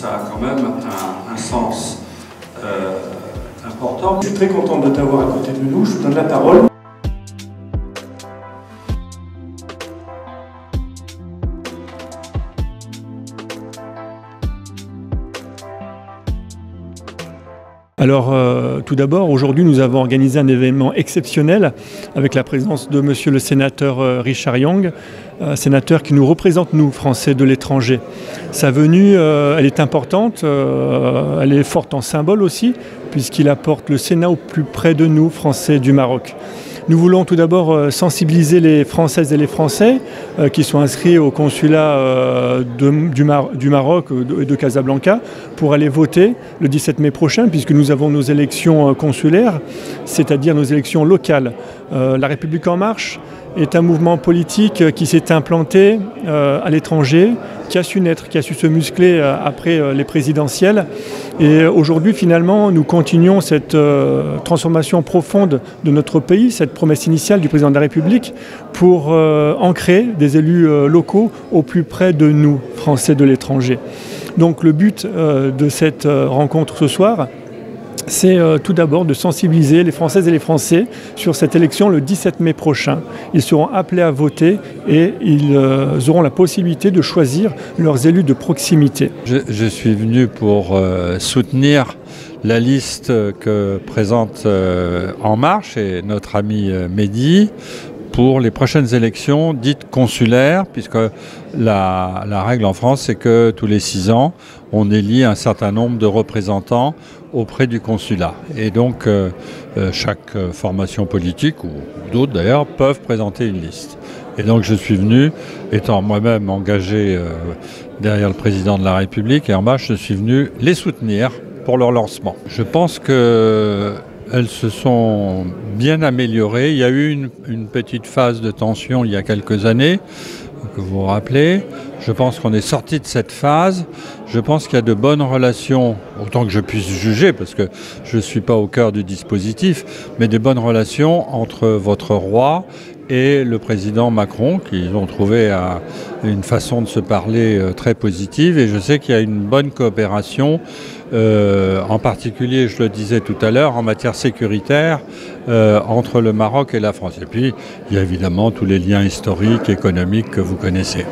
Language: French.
ça a quand même un sens important. Je suis très content de t'avoir à côté de nous, je vous donne la parole. Alors, tout d'abord, aujourd'hui, nous avons organisé un événement exceptionnel avec la présence de monsieur le sénateur Richard Yung, sénateur qui nous représente, nous, Français de l'étranger. Sa venue, elle est importante, elle est forte en symbole aussi, puisqu'il apporte le Sénat au plus près de nous, Français du Maroc. Nous voulons tout d'abord sensibiliser les Françaises et les Français qui sont inscrits au consulat du Maroc et de Casablanca pour aller voter le 17 mai prochain, puisque nous avons nos élections consulaires, c'est-à-dire nos élections locales. La République en marche est un mouvement politique qui s'est implanté à l'étranger, qui a su naître, qui a su se muscler après les présidentielles. Et aujourd'hui, finalement, nous continuons cette transformation profonde de notre pays, cette promesse initiale du président de la République, pour ancrer des élus locaux au plus près de nous, Français de l'étranger. Donc le but de cette rencontre ce soir, c'est tout d'abord de sensibiliser les Françaises et les Français sur cette élection le 17 mai prochain. Ils seront appelés à voter et ils auront la possibilité de choisir leurs élus de proximité. Je suis venu pour soutenir la liste que présente En Marche et notre ami Mehdi pour les prochaines élections dites consulaires, puisque la règle en France, c'est que tous les 6 ans, on élit un certain nombre de représentants auprès du consulat. Et donc, chaque formation politique, ou d'autres d'ailleurs, peuvent présenter une liste. Et donc, je suis venu, étant moi-même engagé derrière le président de la République et En Marche, je suis venu les soutenir pour leur lancement. Je pense que elles se sont bien améliorées. Il y a eu une petite phase de tension il y a quelques années, que vous vous rappelez. Je pense qu'on est sorti de cette phase. Je pense qu'il y a de bonnes relations, autant que je puisse juger, parce que je ne suis pas au cœur du dispositif, mais des bonnes relations entre votre roi et le président Macron, qui ont trouvé une façon de se parler très positive. Et je sais qu'il y a une bonne coopération, en particulier, je le disais tout à l'heure, en matière sécuritaire, entre le Maroc et la France. Et puis, il y a évidemment tous les liens historiques, économiques que vous connaissez.